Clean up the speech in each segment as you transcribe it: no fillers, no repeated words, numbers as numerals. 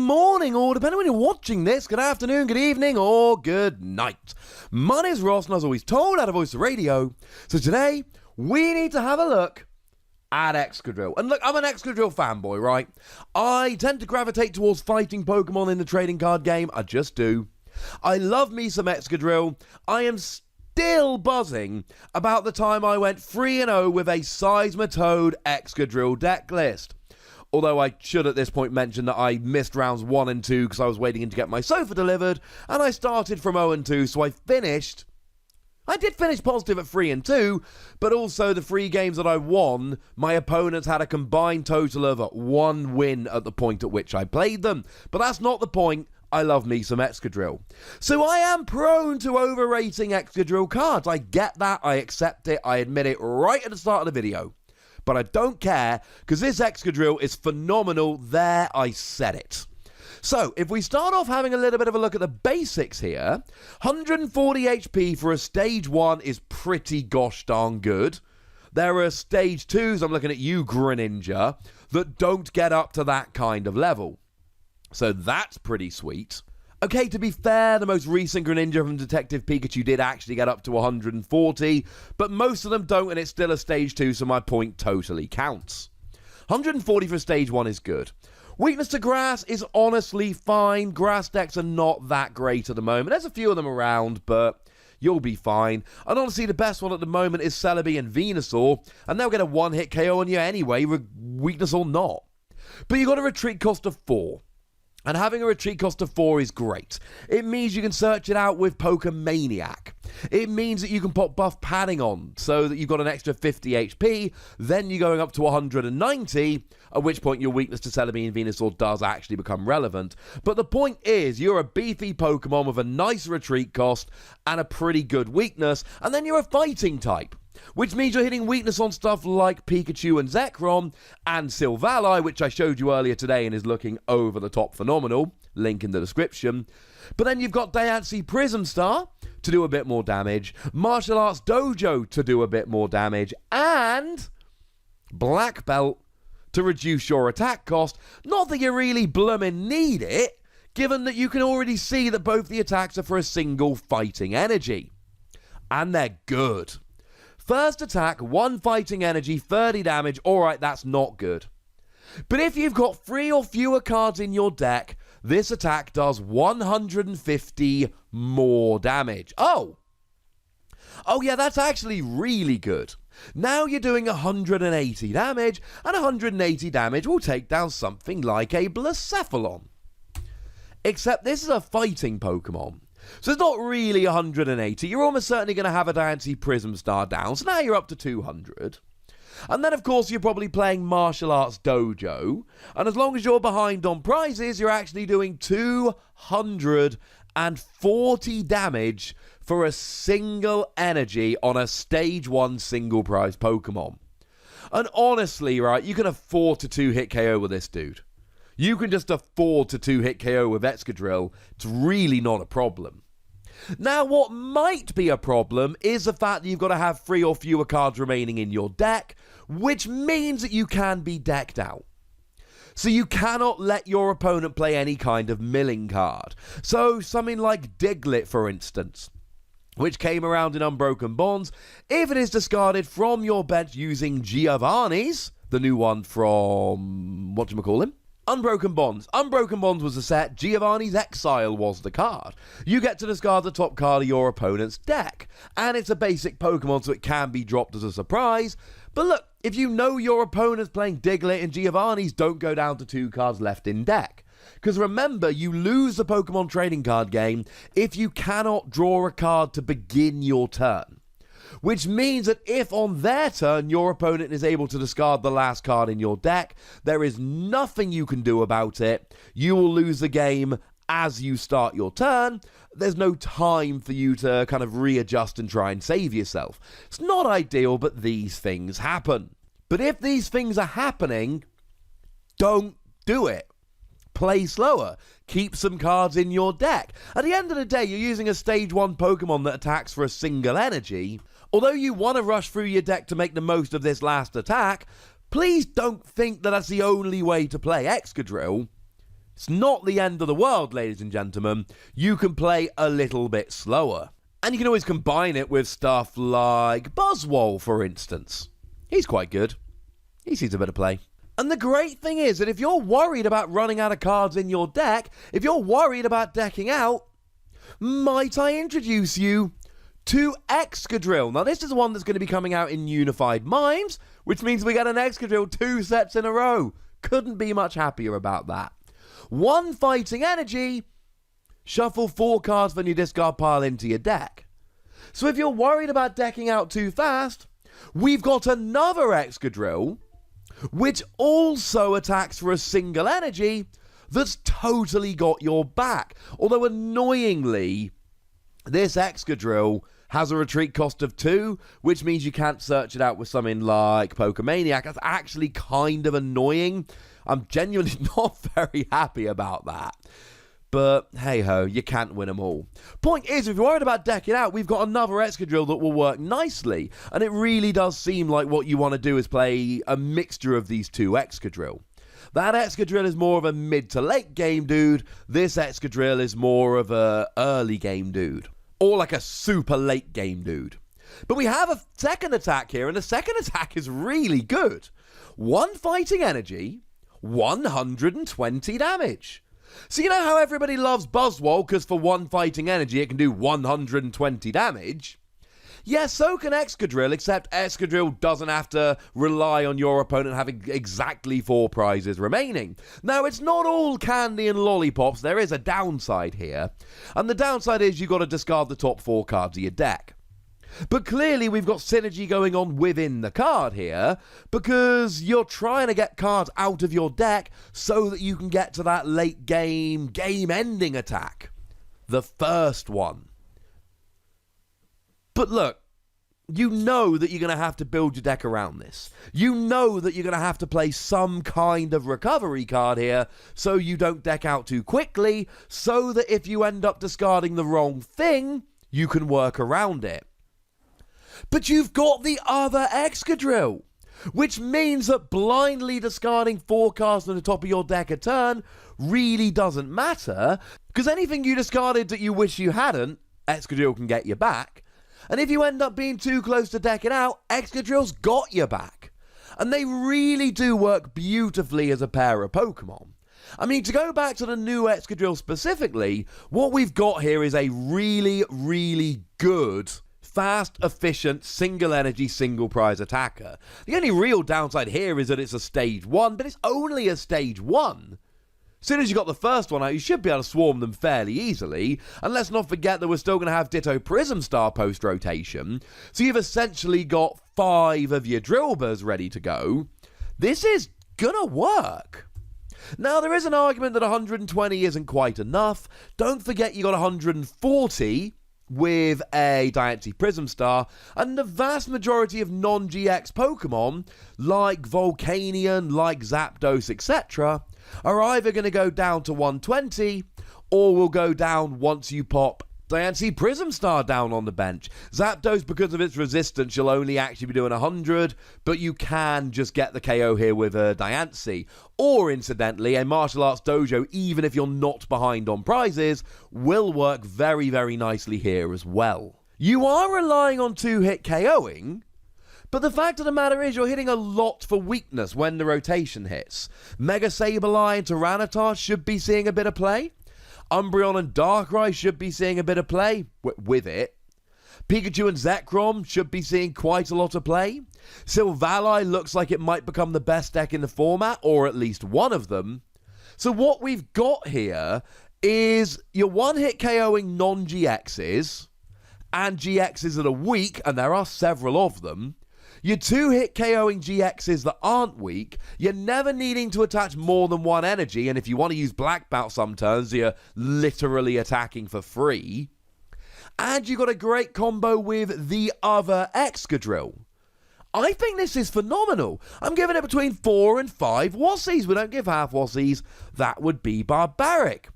morning, or depending on when you're watching this, good afternoon, good evening, or good night. My name's Ross, and as always told, out of Voice of Radio. So today, we need to have a look at Excadrill. And look, I'm an Excadrill fanboy, right? I tend to gravitate towards fighting Pokemon in the trading card game. I just do. I love me some Excadrill. I am still buzzing about the time I went 3-0 with a Seismitoad Excadrill deck list. Although I should at this point mention that I missed rounds 1 and 2 because I was waiting to get my sofa delivered, and I started from 0 and 2, so I did finish positive at 3 and 2, but also the 3 games that I won, my opponents had a combined total of 1 win at the point at which I played them. But that's not the point. I love me some Excadrill. So I am prone to overrating Excadrill cards. I get that, I accept it, I admit it right at the start of the video. But I don't care, because this Excadrill is phenomenal. There, I said it. So, if we start off having a little bit of a look at the basics here, 140 HP for a Stage 1 is pretty gosh darn good. There are Stage 2s, I'm looking at you, Greninja, that don't get up to that kind of level. So that's pretty sweet. Okay, to be fair, the most recent Greninja from Detective Pikachu did actually get up to 140, but most of them don't, and it's still a Stage 2, so my point totally counts. 140 for Stage 1 is good. Weakness to Grass is honestly fine. Grass decks are not that great at the moment. There's a few of them around, but you'll be fine. And honestly, the best one at the moment is Celebi and Venusaur, and they'll get a one-hit KO on you anyway, weakness or not. But you got a retreat cost of 4. And having a retreat cost of 4 is great. It means you can search it out with Pokemaniac. It means that you can pop buff padding on, so that you've got an extra 50 HP, then you're going up to 190, at which point your weakness to Celebi and Venusaur does actually become relevant. But the point is, you're a beefy Pokemon with a nice retreat cost and a pretty good weakness, and then you're a fighting type. Which means you're hitting weakness on stuff like Pikachu and Zekrom and Silvally, which I showed you earlier today and is looking over the top phenomenal. Link in the description. But then you've got Diancie Prism Star to do a bit more damage, Martial Arts Dojo to do a bit more damage, and Black Belt to reduce your attack cost. Not that you really bloomin' need it, given that you can already see that both the attacks are for a single fighting energy. And they're good. First attack, 1 fighting energy, 30 damage. Alright, that's not good. But if you've got 3 or fewer cards in your deck, this attack does 150 more damage. Oh yeah, that's actually really good. Now you're doing 180 damage, and 180 damage will take down something like a Blacephalon. Except this is a fighting Pokemon. So it's not really 180. You're almost certainly going to have a Diancie Prism Star down. So now you're up to 200. And then, of course, you're probably playing Martial Arts Dojo. And as long as you're behind on prizes, you're actually doing 240 damage for a single energy on a Stage 1 single prize Pokemon. And honestly, right, you can afford to 2-hit KO with this dude. You can just afford to 2-hit KO with Excadrill. It's really not a problem. Now, what might be a problem is the fact that you've got to have 3 or fewer cards remaining in your deck, which means that you can be decked out. So you cannot let your opponent play any kind of milling card. So something like Diglett, for instance, which came around in Unbroken Bonds, if it is discarded from your bench using Giovanni's, the new one from, whatchamacallin'? Unbroken Bonds. Unbroken Bonds was the set. Giovanni's Exile was the card. You get to discard the top card of your opponent's deck. And it's a basic Pokemon, so it can be dropped as a surprise. But look, if you know your opponent's playing Diglett and Giovanni's, don't go down to 2 cards left in deck. Because remember, you lose the Pokemon trading card game if you cannot draw a card to begin your turn. Which means that if on their turn your opponent is able to discard the last card in your deck, there is nothing you can do about it. You will lose the game as you start your turn. There's no time for you to kind of readjust and try and save yourself. It's not ideal, but these things happen. But if these things are happening, don't do it. Play slower. Keep some cards in your deck. At the end of the day, you're using a Stage 1 Pokemon that attacks for a single energy. Although you want to rush through your deck to make the most of this last attack, please don't think that that's the only way to play Excadrill. It's not the end of the world, ladies and gentlemen. You can play a little bit slower. And you can always combine it with stuff like Buzzwole, for instance. He's quite good. He sees a bit of play. And the great thing is that if you're worried about running out of cards in your deck, if you're worried about decking out, might I introduce you to Excadrill. Now, this is the one that's going to be coming out in Unified Minds, which means we get an Excadrill 2 sets in a row. Couldn't be much happier about that. 1 fighting energy, shuffle 4 cards from your discard pile into your deck. So if you're worried about decking out too fast, we've got another Excadrill, which also attacks for a single energy that's totally got your back. Although annoyingly, this Excadrill has a retreat cost of 2, which means you can't search it out with something like Pokemaniac. That's actually kind of annoying. I'm genuinely not very happy about that. But hey-ho, you can't win them all. Point is, if you're worried about decking out, we've got another Excadrill that will work nicely. And it really does seem like what you want to do is play a mixture of these 2 Excadrill. That Excadrill is more of a mid to late game dude. This Excadrill is more of a early game dude. Or like a super late game dude. But we have a second attack here, and the second attack is really good. 1 fighting energy, 120 damage. So you know how everybody loves Buzzwole because for 1 fighting energy it can do 120 damage? Yeah, so can Excadrill, except Excadrill doesn't have to rely on your opponent having exactly 4 prizes remaining. Now, it's not all candy and lollipops. There is a downside here. And the downside is you've got to discard the top 4 cards of your deck. But clearly we've got synergy going on within the card here, because you're trying to get cards out of your deck so that you can get to that late game-ending attack. The first one. But look, you know that you're going to have to build your deck around this. You know that you're going to have to play some kind of recovery card here so you don't deck out too quickly, so that if you end up discarding the wrong thing, you can work around it. But you've got the other Excadrill, which means that blindly discarding 4 cards on the top of your deck a turn really doesn't matter, because anything you discarded that you wish you hadn't, Excadrill can get you back. And if you end up being too close to decking out, Excadrill's got you back. And they really do work beautifully as a pair of Pokemon. I mean, to go back to the new Excadrill specifically, what we've got here is a really, really good, fast, efficient, single energy, single prize attacker. The only real downside here is that it's a stage 1, but it's only a stage 1. As soon as you got the first one out, you should be able to swarm them fairly easily. And let's not forget that we're still going to have Ditto Prism Star post-rotation. So you've essentially got 5 of your Drillburs ready to go. This is gonna work. Now, there is an argument that 120 isn't quite enough. Don't forget you got 140 with a Diancie Prism Star, and the vast majority of non-GX Pokemon, like Volcanion, like Zapdos, etc., are either going to go down to 120, or will go down once you pop Diancie Prism Star down on the bench. Zapdos, because of its resistance, you'll only actually be doing 100, but you can just get the KO here with a Diancie. Or, incidentally, a Martial Arts Dojo, even if you're not behind on prizes, will work very, very nicely here as well. You are relying on 2-hit KOing, but the fact of the matter is you're hitting a lot for weakness when the rotation hits. Mega Sableye and Tyranitar should be seeing a bit of play. Umbreon and Darkrai should be seeing a bit of play with it. Pikachu and Zekrom should be seeing quite a lot of play. Silvally looks like it might become the best deck in the format, or at least one of them. So what we've got here is your 1-hit KOing non-GXs, and GXs that are weak, and there are several of them. Your 2-hit KOing GXs that aren't weak, you're never needing to attach more than 1 energy, and if you want to use Black Belt some turns, you're literally attacking for free. And you got a great combo with the other Excadrill. I think this is phenomenal. I'm giving it between 4 and 5 Wassies. We don't give half Wassies. That would be barbaric.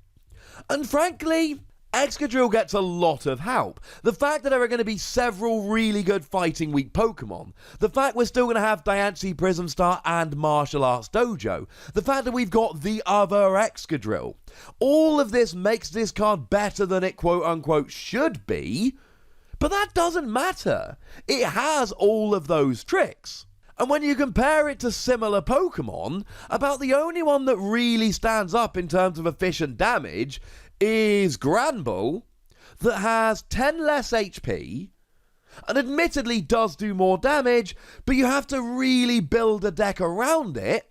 And frankly, Excadrill gets a lot of help. The fact that there are going to be several really good Fighting Week Pokemon, the fact we're still going to have Diancie Prism Star and Martial Arts Dojo, the fact that we've got the other Excadrill, all of this makes this card better than it quote-unquote should be, but that doesn't matter. It has all of those tricks. And when you compare it to similar Pokemon, about the only one that really stands up in terms of efficient damage is Granbull, that has 10 less HP, and admittedly does do more damage, but you have to really build a deck around it,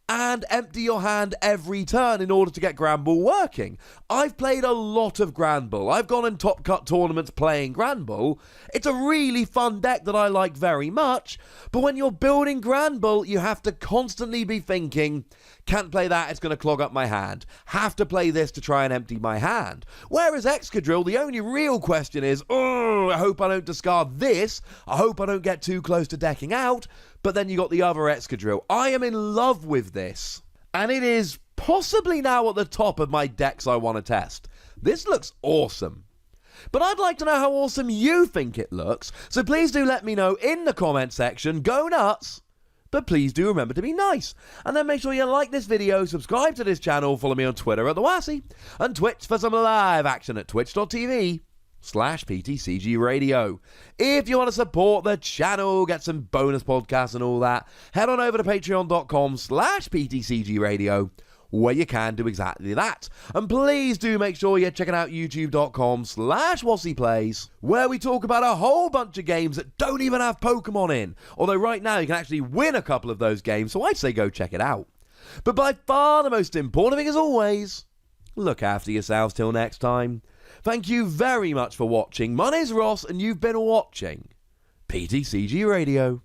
and empty your hand every turn in order to get Granbull working. I've played a lot of Granbull. I've gone in Top Cut tournaments playing Granbull. It's a really fun deck that I like very much, but when you're building Granbull, you have to constantly be thinking, can't play that, it's going to clog up my hand. Have to play this to try and empty my hand. Whereas Excadrill, the only real question is, I hope I don't discard this. I hope I don't get too close to decking out. But then you got the other Excadrill. I am in love with this. And it is possibly now at the top of my decks I want to test. This looks awesome. But I'd like to know how awesome you think it looks. So please do let me know in the comment section. Go nuts. But please do remember to be nice. And then make sure you like this video, subscribe to this channel, follow me on Twitter at TheWassy, and Twitch for some live action at twitch.tv/PTCGRadio. If you want to support the channel, get some bonus podcasts and all that, head on over to patreon.com/PTCGRadio, where you can do exactly that. And please do make sure you're checking out youtube.com/WassyPlays, where we talk about a whole bunch of games that don't even have Pokemon in. Although right now you can actually win a couple of those games, so I'd say go check it out. But by far the most important thing as always, look after yourselves till next time. Thank you very much for watching. My name's Ross, and you've been watching PTCG Radio.